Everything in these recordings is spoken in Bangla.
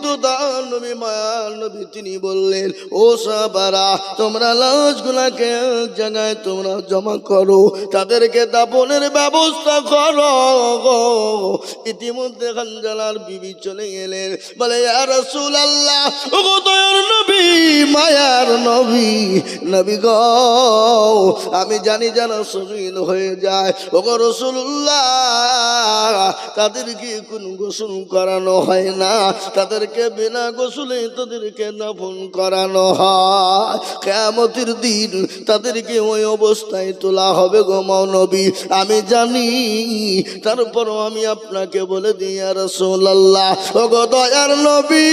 কিন্তু তার নবী মায়ার নবী তিনি বললেন, ও সাহাবারা, তোমরা লাশগুলাকে এক জায়গায় তোমরা জমা করো, তাদেরকে দাফনের ব্যবস্থা করো। ইতিমধ্যে হানজালার বিবি চলে গেলেন, বলে ইয়া রাসূলুল্লাহ, ওগো দয়ার নবী, মায়ার নবী, নবী গো, আমি জানি যারা শহীদ হয়ে যায়, ওগো রাসূলুল্লাহ, তাদেরকে কোনো গোসল করানো হয় না, তাদেরকে বিনা গোসলে তাদেরকে দাফন করানো হয়। কিয়ামতের দিন তাদেরকে ওই অবস্থায় তোলা হবে গো নবী, আমি জানি। তারপরও আমি আপনাকে বলে দিই ইয়া রাসূলুল্লাহ, ওগো দয়ার নবী,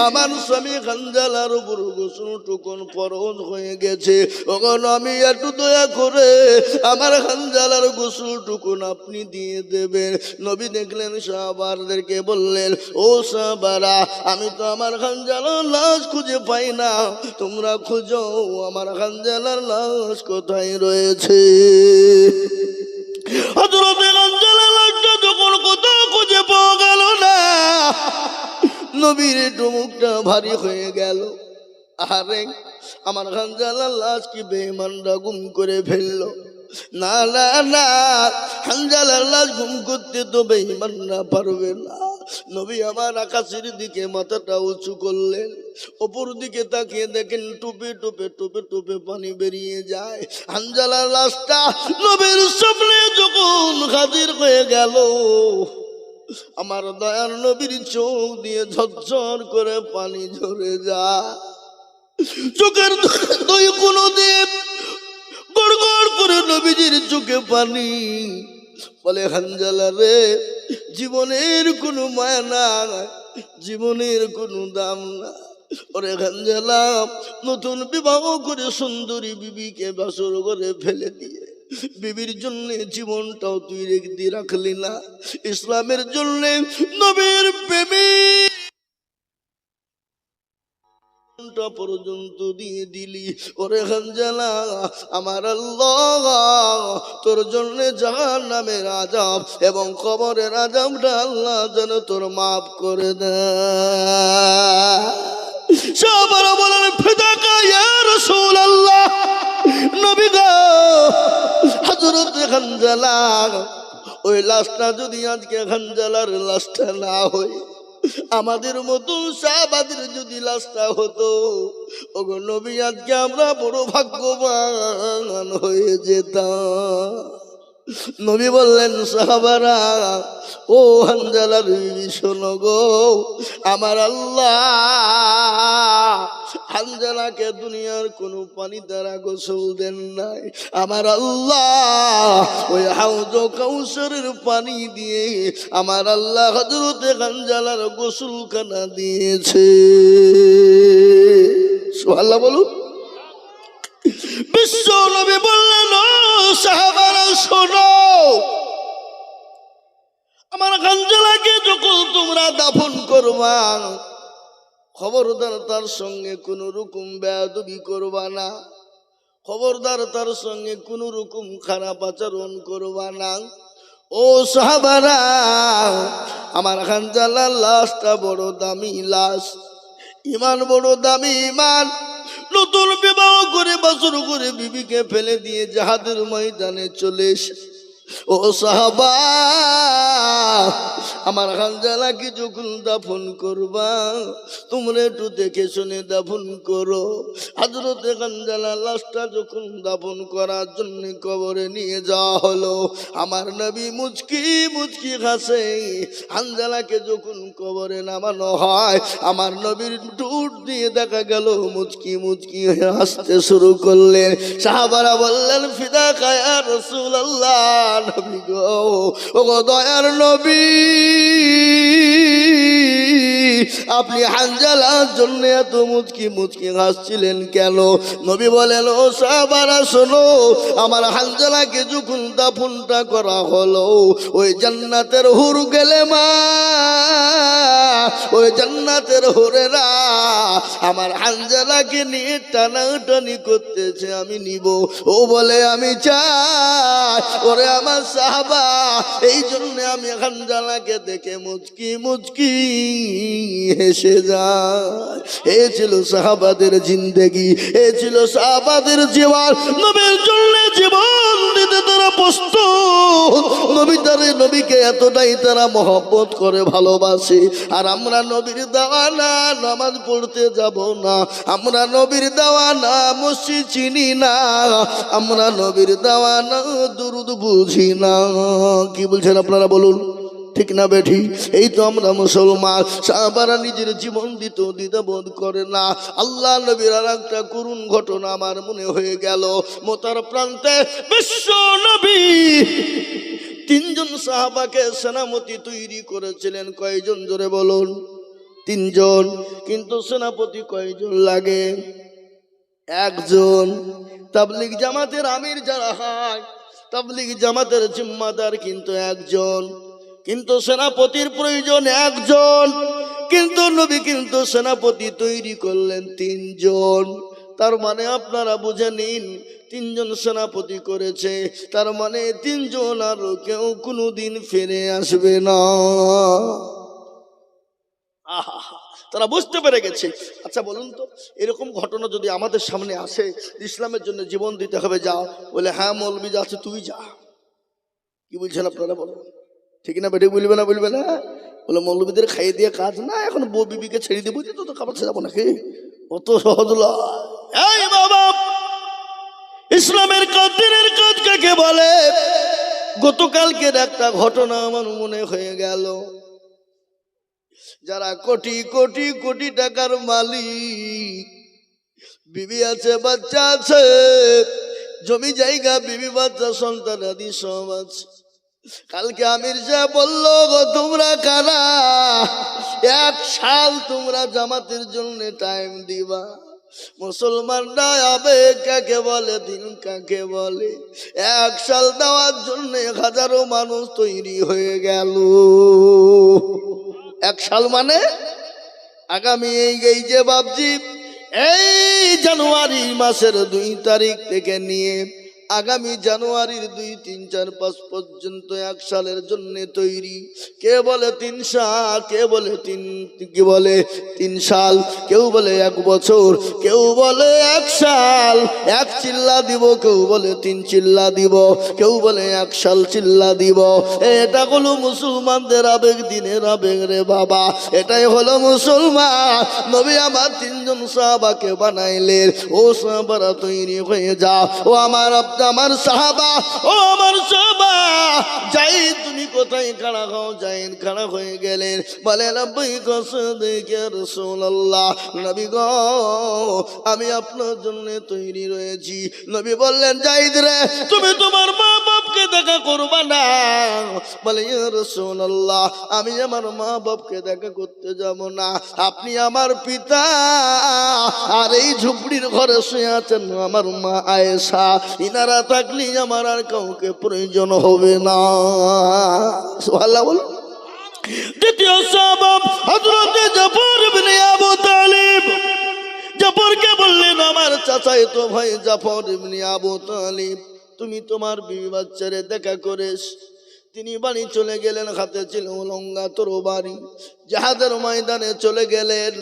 আমার স্বামী হানজালার উপর গোসল টুকুন ফরজ হয়ে গেছে, ওগো নবী, একটু দয়া করে আমার হানজালার গোসল টুকুন আপনি দিয়ে দেবেন। নবী দেখলেন সাহাবাদেরকে, বললেন, ও সাহাবারা, আমি তো আমার হানজালার লাশ খুঁজে পাই না, তোমরা খুঁজো আমার হানজালার লাশ কোথায় রয়েছে। হযরত হানজালার লাশটা যখন কোথাও খুঁজে পাওয়া গেল না, নবীর একটু মুখটা ভারী হয়ে গেল। আরে আমার হানজালার লাশ কি বেঈমানরা গুম করে ফেললো? না না না, হানজালার লাশ গুম করতে তো বেঈমানরা পারবে না। নবী আমার আকাশের দিকে মাথাটা উঁচু করলেন, ওপর দিকে তাকিয়ে দেখেন টুপে টুপে টুপে টুপে পানি বেরিয়ে যায়। হানজালার লাশটা নবীর সামনে যখন হাজির হয়ে গেল, আমার দয়ার নবীর চোখ দিয়ে ঝরঝর করে পানি ঝরে যায়, চোখের দুই কোণ দিয়ে গড় গড় করে নবীজির চোখে পানি। বলে, হানজালা রে, জীবনের কোনো মায়া না, জীবনের কোনো দাম না। ওরে হানজালা, নতুন বিবাহ করে সুন্দরী বিবিকে বাসর করে ফেলে দিয়ে বিবির জন্য জীবনটাও তুই রেখে রাখলি না, ইসলামের জন্য নবীর প্রেমে পর্যন্ত দিয়ে দিলি। ওরে হানজালা, আমার আল্লাহ তোর জন্য জাহান্নামের আযাব এবং কবরের আযাবটা আল্লাহ যেন তোর মাফ করে দেয়। সাহাবারা বলেন, ফিদাকা ইয়া রাসূলুল্লাহ, নবী গো, হযরত হানজালা, ওই লাশটা যদি আজকে হানজালার লাশটা না হয়, আমাদের মতো সাহাবাদের যদি লাশটা হতো, ওগো নবী, আজকে আমরা বড় ভাগ্যবান হয়ে যেতাম। নবী বললেন, সাহাবারা, ও হানজালার বিবি শোনো গো, আমার আল্লাহ হানজালাকে দুনিয়ার কোনো পানি দ্বারা গোসল দেন নাই, আমার আল্লাহ ওই হাউজ কাউসারের পানি দিয়ে আমার আল্লাহ হযরত হানজালার গোসলখানা দিয়েছে। সুবহানাল্লাহ বলুন। বিশ্ব নবী বললেন, ও সাহাবারা শোনো, আমার হানজালাকে যখন তোমরা দাফন করবা, খবরদার তার সঙ্গে কোনো রকম বেয়াদবি করবা না, খবরদার তার সঙ্গে কোনো রকম খারাপ আচরণ করবা না। ও সাহাবারা, আমার হানজালার লাশটা বড় দামি লাশ, ইমান বড় দামি ইমান। নতুন বিবাহ করে বাসর করে বিবিকে ফেলে দিয়ে জিহাদের ময়দানে চলে এসে, ও সাহাবা, আমার হানজালাকে যখন দাফন করবা, তোমরা একটু দেখে শুনে দাফন করো। হযরত হানজালার লাশটা যখন দাফন করার জন্য কবরে নিয়ে যাওয়া হলো, আমার নবী মুচকি মুচকি হাসে। হানজালাকে যখন কবরে নামানো হয়, আমার নবীর ঠোঁট দিয়ে দেখা গেল মুচকি মুচকি হাসতে শুরু করলেন। সাহাবারা বললেন, ফিদাকা ইয়া রাসূলুল্লাহ, নবী গো, ওগো দয়ার নবী, আপনি হানজালার জন্য এত মুচকি মুচকি হাসছিলেন কেন? নবী বলেন, ও সাহাবারা শোনো, আমার হানজালাকে যখন দাফনটা করা হলো, ওই জান্নাতের হুর গেলে মা ওই জান্নাতের হোরেরা আমার হানজালাকে নিয়ে টানাটানি করতেছে, আমি নিব। ও বলে আমি চাই, ওরে আমার সাহাবা, এই জন্য আমি হানজালাকে দেখে মুচকি মুচকি হেসে যায়। এ ছিল সাহাবাদের জিন্দেগি, এ ছিল সাহাবাদের জীবন। নবীর জন্য জীবন দিতে তারা প্রস্তুত। নবীকে এতটাই তারা মহব্বত করে ভালোবাসে। আর আমরা নবীর দেওয়ানা, নামাজ পড়তে যাব না। আমরা নবীর দেওয়ানা, মসজিদ চিনি না। আমরা নবীর দেওয়ানা, দুরুদ বুঝি না। কি বলছেন আপনারা বলুন, ঠিক না বেঠি? এই তো আমরা মুসলমান। সাহাবারা নিজের জীবন দিত, দ্বিধাবোধ করে না। আল্লাহ নবীর আর একটা করুণ ঘটনা আমার মনে হয়ে গেল। মোতার প্রান্তে বিশ্ব নবী তিনজন সাহাবাকে সেনাপতি তৈরি করেছিলেন। কয়জন জোরে বলুন? তিনজন। কিন্তু সেনাপতি কয়জন লাগে? একজন। তাবলীগ জামাতের আমির যারা হয়, তাবলীগ জামাতের জিম্মাদার কিন্তু একজন, কিন্তু সেনাপতির প্রয়োজন একজন। কিন্তু নবী কিন্তু সেনাপতি তৈরি করলেন তিনজন। তার মানে আপনারা বুঝে নিন, তিনজন সেনাপতি করেছে, তার মানে তিনজন আর কেউ কোনোদিন ফিরে আসবে না। তারা বুঝতে পেরে গেছে। আচ্ছা বলুন তো, এরকম ঘটনা যদি আমাদের সামনে আসে, ইসলামের জন্য জীবন দিতে হবে, যাও। বলে হ্যাঁ মৌলবি যাচ্ছে, তুই যা। কি বলছেন আপনারা বলুন, ঠিক না বেটে? বলবে না? বলবে না? বলে মৌলবীদের খাইয়ে দিয়ে কাজ না, এখন বউ বিবিকে ছেড়ে দেবো, তো খাবার ছেড়ে যাবো নাকি? অত সহজ নয়। এই বাবা, ইসলামের কাজ, দিনের কাজ কাকে বলে? গতকালকের একটা ঘটনা আমার মনে হয়ে গেল। যারা কোটি কোটি কোটি টাকার মালিক, বিবি আছে, বাচ্চা আছে, জমি জায়গা, বিবি বাচ্চা, সন্তান আদি সব আছে। কালকে আমির সাহেব বললো, গো তোমরা কারা? 1 সাল তোমরা জামাতের জন্য টাইম দিবা। মুসলমানরা আবেগ কাকে বলে, দিন কাকে বলে? 1 সাল দেওয়ার জন্য হাজারো মানুষ তৈরি হয়ে গেল। 1 সাল মানে আগামী এই যে বাবজি, এই জানুয়ারি মাসের 2 তারিখ থেকে নিয়ে আগামী জানুয়ারির 2, 3, 4, 5 পর্যন্ত 1 সালের জন্য তৈরি। কে বলে 3 সাল, কে বলে 3 সাল, কেউ বলে 1 বছর, কেউ বলে 1 সাল 1 চিল্লা দিব, কেউ বলে 3 চিল্লা দিব, কেউ বলে 1 সাল চিল্লা দিব। এটা হলো মুসলমানদের আবেগ, দিনের আবেগ রে বাবা। এটাই হলো মুসলমান। নবী আমার 3 জন সাহাবাকে বানাইলেন। ও সাহাবারা তৈরি হয়ে যাও। ও আমার সাহাবা, ও আমার সাহাবা, যাই তুমি কোথায় খাড়া হও? যাইন খাড়া হয়ে গেলেন। বলে লাব্বাইক সাদিকা রাসূলুল্লাহ, নবী গো আমি আপনার জন্য তৈরি রয়েছি। নবী বললেন, যাইদ রে, তুমি তোমার মা বাপকে দেখা করবা না? বলে ইয়া রাসূলুল্লাহ, আমি আমার মা বাপকে দেখা করতে যাব না। আপনি আমার পিতা, আর এই ঝুপড়ির ঘরে শুয়ে আছেন আমার মা আয়েশা, ইনারা থাকলে আমার আর কাউকে প্রয়োজন হবে না। সুবহানাল্লাহ বল। দ্বিতীয় সাহাবা হযরত জাফর ইবনে আবু তালিব। জাফরকে বললেন, আমার চাচাতো ভাই জাফর ইবনে আবু তালিব, তুমি তোমার বিবি বাচ্চারে দেখা করেছ। তিনি বাড়ি চলে গেলেন, হাতে ছিল লঙ্গা তরবারি, জিহাদের ময়দানে চলে গেলেন।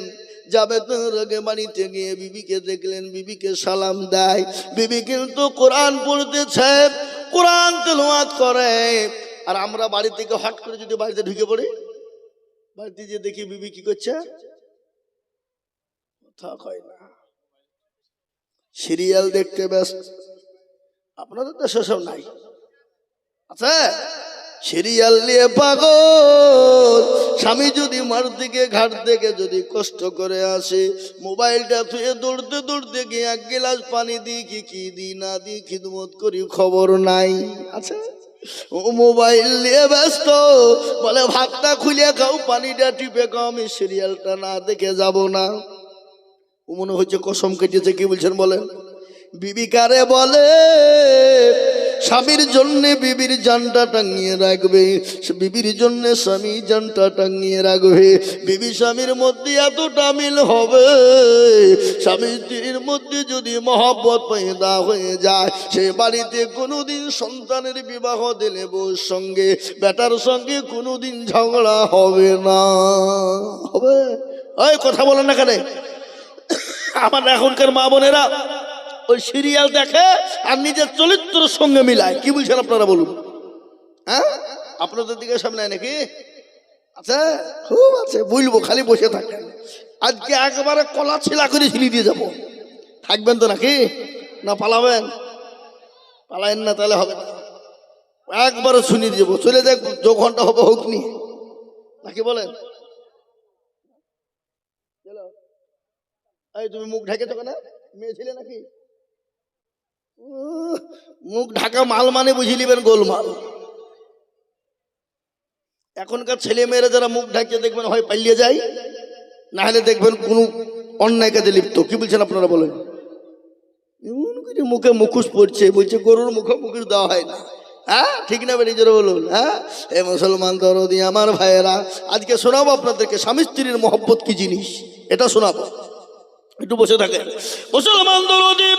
যাবে তোর আগে বাড়িতে গিয়ে বিবিকে দেখলেন, বিবিকে সালাম দেয়। বিবি কিন্তু কোরআন পড়তেছে, কোরআন তেলাওয়াত করে। আর আমরা বাড়ি থেকে হট করে যদি বাড়িতে ঢুকে পড়ি, বাড়িতে যে দেখি বিবি কি করছে, কথা কয় না, সিরিয়াল দেখতে ব্যস্ত। আপনাদের তো সেসব নাই, আচ্ছা? সিরিয়াল নিয়ে পাগল। স্বামী যদি মার দিকে ঘাট থেকে যদি কষ্ট করে আসে, মোবাইলটা থুয়ে দৌড়তে দৌড়তে গিয়ে 1 গ্লাস পানি দিই কি দিই না দিই, খিদমত করি, খবর নাই। আচ্ছা, ও মোবাইল নিয়ে ব্যস্ত। বলে ভাতটা খুলে খাও, পানিটা টিপে খাও, আমি সিরিয়ালটা না দেখে যাব না। ও মনে হচ্ছে কসম কেটেছে। কি বলছেন বলেন? বিবি কারে বলে? স্বামীর জন্য বিবির জানটা টাঙিয়ে রাখবে, বিবির জন্য স্বামী জানটা টাঙিয়ে রাখবে। বিবি স্বামীর মধ্যে এতটা মিল হবে, স্বামী স্ত্রীর মধ্যে যদি মহব্বত পয়দা হয়ে যায়, সে বাড়িতে কোনোদিন সন্তানের বিবাহ দিলে বউর সঙ্গে বেটার সঙ্গে কোনোদিন ঝগড়া হবে না। হবে? ওই কথা বলেন না কেন? আমার এখনকার মা বোনেরা ওই সিরিয়াল দেখে আর নিজের চরিত্রের সঙ্গে মিলায়। কি বলছেন আপনারা বলুন? হ্যাঁ, আপনাদের দিকে সামনে নাকি আচ্ছা? খুব আছে, বলবো, খালি বসে থাকেন। আজকে একেবারে কলা ছিলা করে ছিলি দিয়ে যাবো। থাকবেন তো নাকি না পালাবেন? পালায়েন না, তাহলে হবে না। একবারে শুনিয়ে দেবো, চলে যাক, 2 ঘন্টা হবে হোক নি, নাকি বলেন? এই তুমি মুখ ঢেকে থাকো না, মেয়ে ছিলে নাকি? মুখ ঢাকা মাল মানে বুঝে নিবেন গোলমাল। এখনকার ছেলে মেয়েরা যারা মুখ ঢাকিয়ে দেখবেন হয় পালিয়ে যায়, না হলে দেখবেন কোন অন্যায় কাজে লিপ্ত। কি বলছেন আপনারা বলেন? মুখে মুখোশ পড়ছে, বলছে গরুর মুখে মুখোশ দেওয়া হয় না। হ্যাঁ, ঠিক না বেরিয়ে জোরে বলুন। হ্যাঁ, এ মুসলমান দরদি আমার ভাইয়েরা, আজকে শোনাবো আপনাদেরকে স্বামী স্ত্রীর মহব্বত কি জিনিস, এটা শোনাবো। একটু বসে থাকেন। মুসলমান দরদি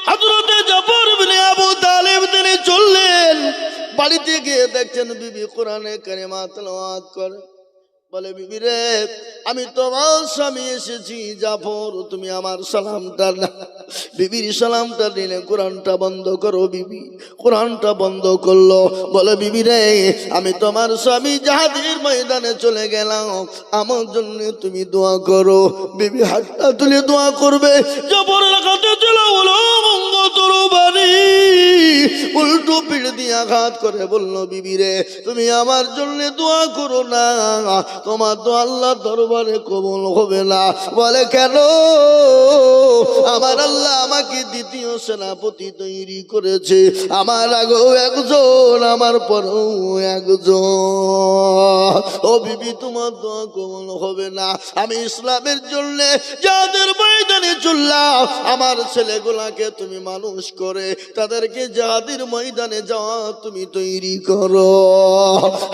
হযরতে জাফর ইবনে আবু তালিব তিনি চললেন, বাড়িতে গিয়ে দেখছেন বিবি কোরআনে কারিমা তেলাওয়াত করে। বলে, বিবি রে, আমি তোমার স্বামী এসেছি, জাফর তুমি আমার সালামটা না। বিবির সালামটা দিলে কোরআনটা বন্ধ করো। বিবি কোরআনটা বন্ধ করলো। বলে, বিবি রে, আমি তোমার স্বামী জিহাদের ময়দানে চলে গেলাম, আমার জন্য তুমি দোয়া করো। বিবি হাতটা তুলে দোয়া করবে, জাফরের কাছে চলে বলো তরবারি উল্টো পিঠ দিয়ে আঘাত করে বললো, বিবি রে, তুমি আমার জন্য দোয়া করো না, তোমার তো আল্লাহ দরবারে কবুল হবে না। বলে, কেন? আমার আল্লাহ আমাকে দ্বিতীয় সেনাপতি তৈরি করেছে, আমার আগেও একজন, আমার পরেও একজন। ও বিবি, তোমার দোয়া কবুল হবে না। আমি ইসলামের জন্য যাদের ময়দানে চললাম, আমার ছেলেগুলাকে তুমি মানুষ করে তাদেরকে জিহাদের ময়দানে যাওয়া তুমি তৈরি করো।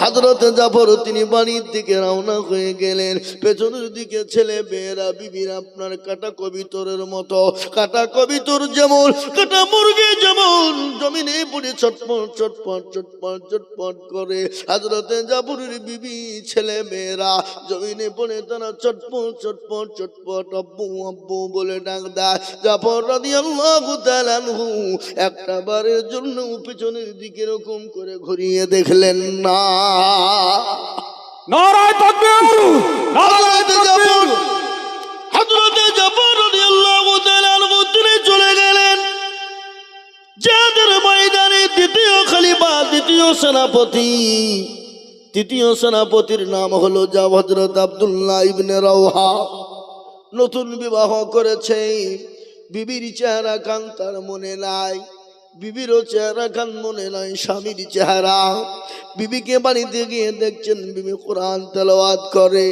হযরত জাফর তিনি বাড়ির দিকে রওনা হয়ে গেলেন। পেছনের দিকে ছেলে মেয়েরা বিবির আপনার কাটা কবিতরের মতো, কাটা কবিতর যেমন, কাটা মুরগি যেমন জমিনে পড়ে ছটপট ছটপট ছটপট ছটপট করে, হযরতে জাফরের বিবি ছেলে মেয়েরা জমিনে পড়ে তারা ছটপট ছটপট ছটপট আব্বু আব্বু বলে ডাক দেয়। জাফর রাদিয়াল্লাহু তাআলা আনহু একটা বারের জন্য পেছনের দিকে এরকম করে ঘুরিয়ে দেখলেন না। নারায়ে তাকবীর, নারায়ে তাকবীর। হযরতে জাফর রাদিয়াল্লাহু তাআলা আনহু তিনি চলে গেলেন জিহাদের ময়দানে। দ্বিতীয় খলিফা, দ্বিতীয় সেনাপতি, তৃতীয় সেনাপতির নাম হলো হযরত আব্দুল্লাহ ইবনে রাওহা। নতুন বিবাহ করেছে, বিবির চেহারা কান তার মনে নাই, বিবিরও চেহারা কান মনে নাই, স্বামীর চেহারা। বিবিকে বাড়িতে গিয়ে দেখছেন বিবি কোরআন তেলাওয়াত করে,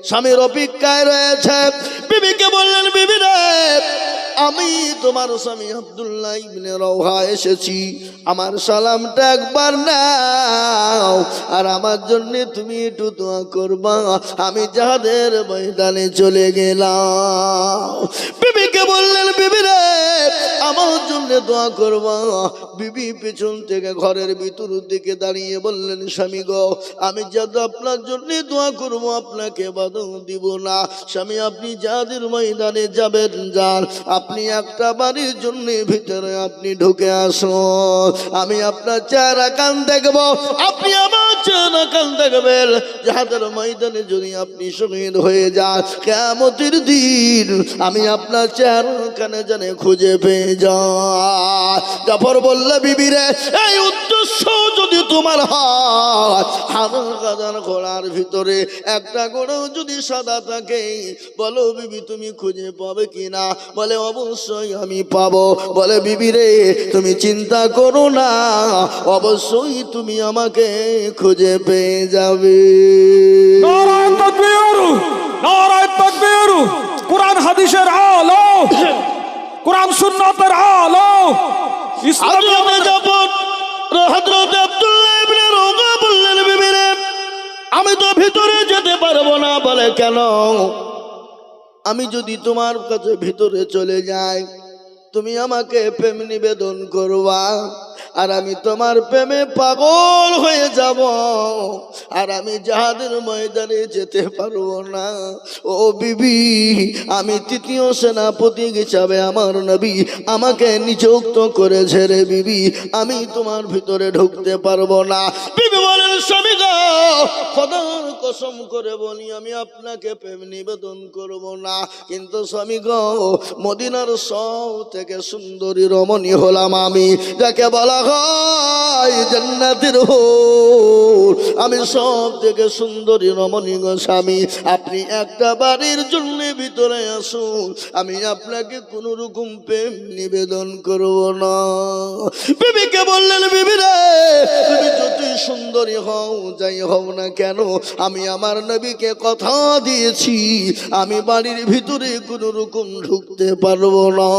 স্বামীর অপেক্ষায় রয়েছে। বিবিকে বললেন, বিবি রে, আমি তোমার স্বামী আব্দুল্লাহ ইবনে রাওহা এসেছি, আমার সালামটা একবার নাও, আর আমার জন্য তুমি একটু দোয়া করবা, আমি জিহাদের ময়দানে চলে গেলাম। বিবিকে বললেন, বিবি রে, আমার জন্য দোয়া করবা। বিবি পেছন থেকে ঘরের ভিতর দিকে দাঁড়িয়ে বললেন, স্বামী গো, আমি যাতে আপনার জন্য দোয়া করবো, আপনাকে বাধা দিব না। স্বামী, আপনি জিহাদের ময়দানে যাবেন, যান, আপনি একটা বাড়ির জন্য ভিতরে আপনি ঢুকে আসুন, আমি আপনার চেহারা কান দেখবো, আপনি আমার চেহারা কান দেখবেন। জিহাদের ময়দানে যদি আপনি শহীদ হয়ে যান, কিয়ামতের দিন আমি আপনার চেহারা কানে জানে খুঁজে পেয়ে যাই। জাফর বলল, বিবি রে, এই উদ্দেশ্য যদি তোমার হয়, হাজার হাজার ঘোড়ার ভিতরে একটা ঘোড়াও যদি সাদা থাকে, বলো বিবি তুমি খুঁজে পাবে কিনা? বলে, অবশ্যই আমি পাবো। বলে, বিবি রে, তুমি চিন্তা করো না, অবশ্যই তুমি আমাকে খুঁজে পেয়ে যাবে। নারায়ে তাকবীর, নারায়ে তাকবীর। কোরআন হাদিসের আলো, কোরআন সুন্নাতের আলো, ইসলামের জাফর বলে কেন? আমি যদি তোমার কাছে ভিতরে চলে যাই, তুমি আমাকে প্রেম নিবেদন করবা, আর আমি তোমার প্রেমে পাগল হয়ে যাব, আর আমি জিহাদের ময়দানে যেতে পারবো না। ও বিবি, আমি তৃতীয় সেনাপতি হিসাবে আমার নবী আমাকে নিযুক্ত করেছে রে বিবি, আমি তোমার ভিতরে ঢুকতে পারবো না। বিবি বলেন, স্বামী গো, খোদার কসম করে বলি আমি আপনাকে প্রেম নিবেদন করব না, কিন্তু স্বামী গো, মদিনার সব থেকে সুন্দরী রমণী হলাম আমি, যাকে বলা হয় জান্নাতের হুর, আমি সব থেকে সুন্দরী রমণী গো স্বামী, আপনি একটা বাড়ির জন্য ভিতরে আসুন, আমি আপনাকে কোন রকম প্রেম নিবেদন করব না। বিবিকে বললেন, বিবি রে, তুমি যতই সুন্দরী হও যাই হও না কেন, আমি আমার নবীকে কথা দিয়েছি আমি বাড়ির ভিতরে কোন রকম ঢুকতে পারবো না।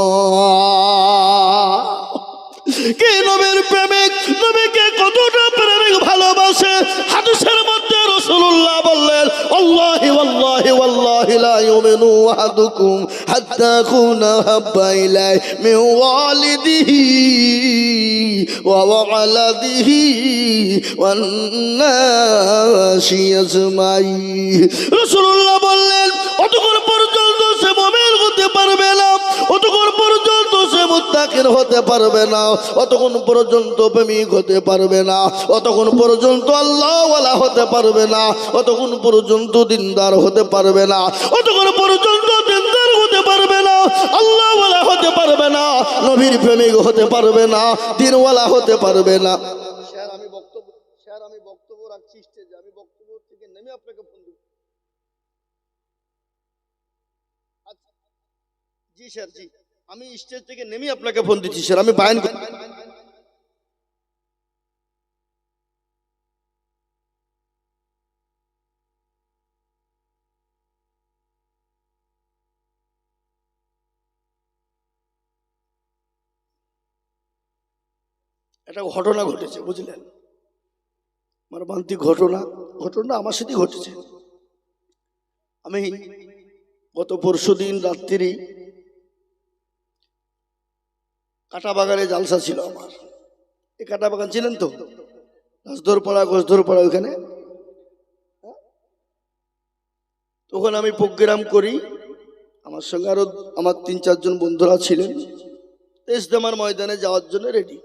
কে নবীর প্রেমিক, নবীকে কতটা প্রেমিক ভালোবাসে, হাদিসের মধ্যে রাসূলুল্লাহ বললেন, আল্লাহি ওয়াল্লাহি ওয়াল্লাহি লা ইউমিনু আহাদুকুম হাত্তা কুনা হাব্বা ইলাই মিন ওয়ালিদিহি ওয়া ওয়ালাদিহি ওয়ান নাসি আজমাইন। রাসূলুল্লাহ বললেন, অতক্ষণ পর্যন্ত সে মুমিন হতে পারবে না, অতক্ষণ পর্যন্ত সে মুত্তাকিন হতে পারবে না, অতক্ষণ পর্যন্ত প্রেমিক হতে পারবে না, অতক্ষণ পর্যন্ত আল্লাহওয়ালা হতে পারবে না, অতক্ষণ পর্যন্ত দিনদার হতে পারবে না, অতক্ষণ পর্যন্ত দিনদার হতে পারবে না, আল্লাহওয়ালা হতে পারবে না, নবীর প্রেমিক হতে পারবে না, দিনওয়ালা হতে পারবে না। স্যার আমি বক্তব্য রাখছি স্টেজে, আমি বক্তব্য থেকে নেমে আপনাকে ফোন দেব। জি স্যার, জি, আমি স্টেজ থেকে নেমে আপনাকে ফোন দিচ্ছি স্যার, আমি বায়ান একটা ঘটনা ঘটেছে, বুঝলেন, মর্মান্তিক ঘটনা আমার সাথে ঘটেছে। আমি গত পরশুদিন রাত্রি কাটা বাগানে জালসা ছিল আমার। এই কাটা বাগান ছিলেন তো, গোসধরপাড়া ওইখানে, তখন আমি প্রোগ্রাম করি, আমার সঙ্গে আরো আমার 3-4 জন বন্ধুরা ছিলেন, ইজতেমার ময়দানে যাওয়ার জন্য রেডি।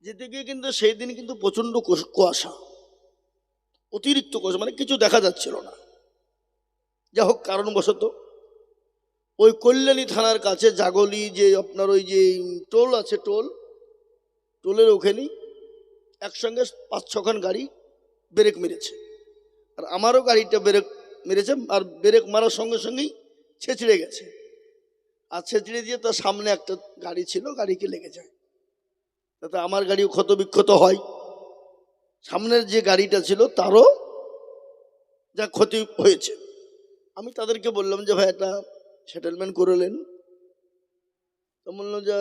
যেতে গিয়ে কিন্তু সেই দিন কিন্তু প্রচন্ড কুয়াশা, অতিরিক্ত কুয়াশা, মানে কিছু দেখা যাচ্ছিল না। যা হোক কারণবশত ওই কল্যাণী থানার কাছে জাগলি যে আপনার ওই যে টোল আছে, টোলের ওখানেই একসঙ্গে 5-6 খান গাড়ি ব্রেক মেরেছে, আর আমারও গাড়িটা ব্রেক মেরেছে, আর ব্রেক মারার সঙ্গে সঙ্গেই ছেঁচড়ে গেছে, আর ছেঁচড়ে দিয়ে তার সামনে একটা গাড়ি ছিল, গাড়িকে লেগে যায়, তাতে আমার গাড়িও ক্ষত বিক্ষত হয়, সামনের যে গাড়িটা ছিল তারও যা ক্ষতি হয়েছে। আমি তাদেরকে বললাম যে ভাই একটা সেটেলমেন্ট করলেন, তো বললাম যে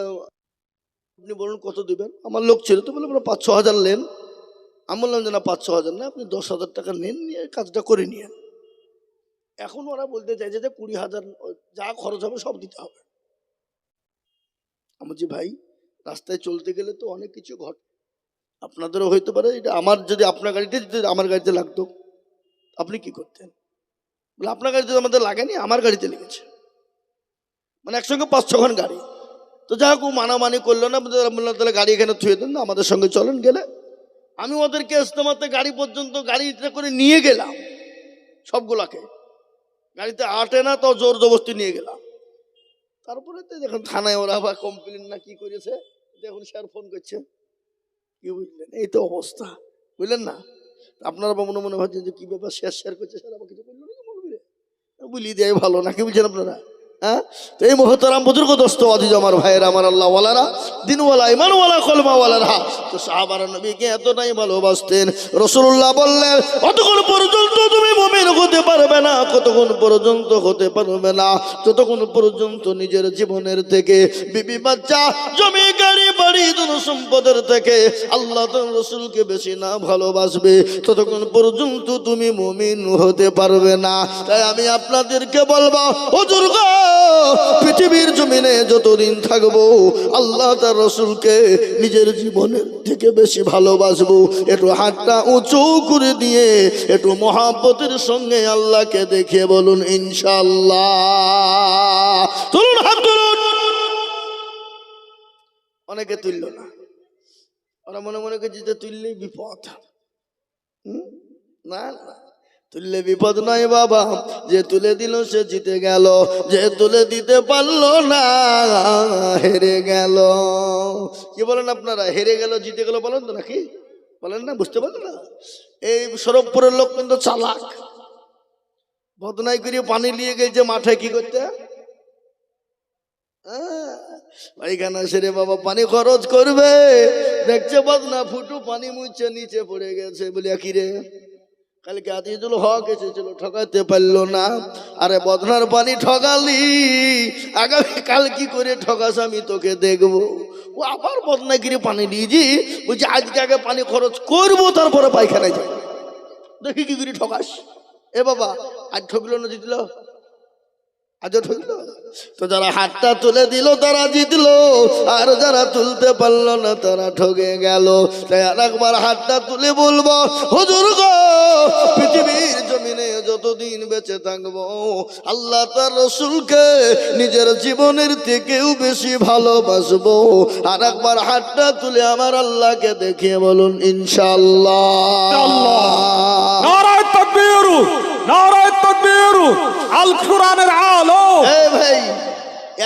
আপনি বলুন কত দিবেন, আমার লোক ছিল তো, বললাম 5-6 হাজার নেন। আমি বললাম যে না 5-6 হাজার না, আপনি 10,000 টাকা নেন, নিয়ে কাজটা করে নিয়ে। এখন ওরা বলতে চাইছে যে 20,000 যা খরচ হবে সব দিতে হবে। আমি বলছি ভাই, রাস্তায় চলতে গেলে তো অনেক কিছু ঘটে, আপনাদেরও হইতে পারে, এটা আমার যদি আপনার গাড়িতে যদি আমার গাড়িতে লাগতো আপনি কি করতেন? বলে আপনার গাড়িতে আমাদের লাগেনি, আমার গাড়িতে লেগেছে, মানে একসঙ্গে 5-6 খান গাড়ি। তো যাই হোক মানামানি করলো না, বললাম তাহলে গাড়ি এখানে থুয়ে দেন না, আমাদের সঙ্গে চলেন। গেলে আমি ওদেরকে ইজতেমাতে গাড়ি পর্যন্ত গাড়িতে করে নিয়ে গেলাম, সবগুলাকে গাড়িতে আটে না, তো জোর জবরদস্তি নিয়ে গেলাম। তারপরে তো দেখুন থানায় ওরা আবার কমপ্লেন না কি করেছে, দেখুন স্যার ফোন করছে, কি বুঝলেন, এই তো অবস্থা, বুঝলেন না? আপনারা মনে মনে ভাবছেন যে কি ব্যাপার শেয়ার করছে, স্যার আবার কিছু বললো নাকি, বলবি বুঝিয়ে দেয় ভালো না, কি বুঝছেন আপনারা? হ্যাঁ, তো এই মুহতারাম বুজুর্গ দোস্ত আজিজ আমার ভাইয়েরা, আমার আল্লাহ ওয়ালারা, দিনওয়ালা ইমানওয়ালা কলমাওয়ালারা, তো সাহাবারা নবীকে এতটাই ভালোবাসতেন। রাসূলুল্লাহ বললেন, অতক্ষণ পর্যন্ত তুমি মুমিন হতে পারবে না, কতক্ষণ পর্যন্ত হতে পারবে না, যতক্ষণ পর্যন্ত নিজের জীবনের থেকে বিবি বাচ্চা জমি গাড়ি বাড়ি ধন সম্পদের থেকে আল্লাহ তার রসুলকে বেশি না ভালোবাসবে ততক্ষণ পর্যন্ত তুমি মুমিন হতে পারবে না। তাই আমি আপনাদেরকে বলবো হুজুর গো, পৃথিবীর জমিনে যতদিন থাকবো আল্লাহ তার রসুলকে নিজের জীবনের থেকে বেশি ভালোবাসবো। একটু হাতটা উঁচু করে দিয়ে একটু মহাব্বতের সঙ্গে আল্লাহকে দেখে বলুন ইনশাআল্লাহ। তুলুন, হাত তুলুন। অনেকে তুলল না, ওরা মনে মনে করছে যে তুললেই বিপদ। না না, তুললে বিপদ নয় বাবা, যে তুলে দিল সে জিতে গেল, যে তুলে দিতে পারলো না হেরে গেল। কি বলেন আপনারা, হেরে গেল জিতে গেল বলেন তো নাকি? বলেন না, বুঝতে পারেন না? এই সরবপুরের লোক কিন্তু চালাক, বদনাই করে পানি নিয়ে গেছে মাঠে কি করতে, পায়খানা সেরে বাবা পানি খরচ করবে, দেখছে বদনা ফুটু পানি মুছে নিচে পড়ে গেছে, বলিয়া কি রে কালকে আতিদুল হক এসেছিল ঠকাতে পারলো না, আরে বদনার পানি ঠকালি, আগামী কাল কি করে ঠকাস আমি তোকে দেখবো। ও আবার বদনাগিরি পানি দিয়েছি, বলছি আজকে আগে পানি খরচ করবো তারপরে পায়খানায় যাই, দেখি কি করে ঠকাস। এ বাবা আজ ঠকলো না জিতলো, আজও ঠকলো। তো যারা হাতটা তুলে দিল তারা জিতলো, আর যারা তুলতে পারলো না তারা ঠকে গেল। তাই আর একবার হাতটা তুলে বলবো হুজুর গো, পৃথিবীর জমিনে যতদিন বেঁচে থাকবো আল্লাহ তার রসুলকে নিজের জীবনের থেকেও বেশি ভালোবাসবো। আর একবার হাতটা তুলে আমার আল্লাহকে দেখিয়ে বলুন ইনশাআল্লাহ। নারায়ে তাকবীর, নারায়ে তাকবীর, আল কোরআনের আলো। এই ভাই,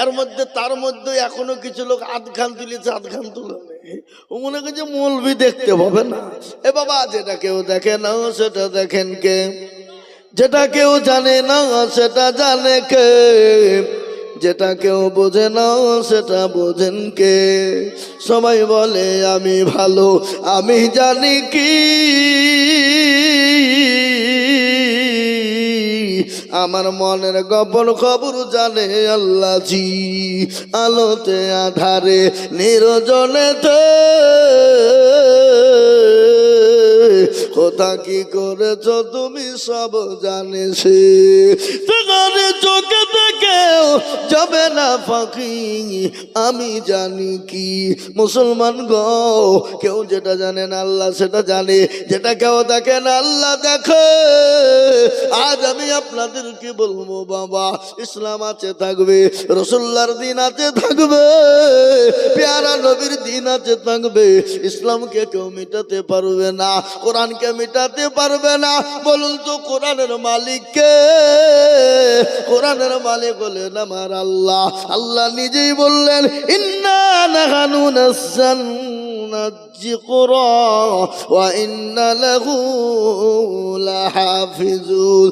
এর মধ্যে তার মধ্যে এখনো কিছু লোক আধখান তুলেছে, আধখান তুলে ও মনে করছে মৌলবি দেখতে পাবে না। এ বাবা, যেটা কেউ দেখে না সেটা দেখেন কে, যেটা কেউ জানে না সেটা জানে কে, যেটা কেউ বোঝে না সেটা বোঝেন কে। সবাই বলে আমি ভালো, আমি জানি কি আমার মনের গোপন খবর জানে আল্লাহ জি। আলোতে আধারে নিরজনেতে কোথা কি করেছ তুমি সব জানে সে, সেখানে চোখে দেখেও যাবে না ফাঁকি, আমি জানি কি। মুসলমান গো, কেউ যেটা জানে না আল্লাহ সেটা জানে, যেটা কেউ দেখে না আল্লাহ দেখে। আজ আমি আপনাদেরকে বলবো বাবা, ইসলাম আছে থাকবে, রসুল্লাহর দিন আছে থাকবে, পেয়ারা নবীর দিন আছে থাকবে, ইসলামকে কেউ মিটাতে পারবে না, কোরআনকে মিটাতে পারবে না। বলুন তো কোরআনের মালিক কে? কোরআনের মালিক হলেন আমার আল্লাহ। আল্লাহ নিজেই বললেন ইন্না নাহানু নাযালনা যিকরা ওয়া ইন্না লাহু লাহাফিজুন।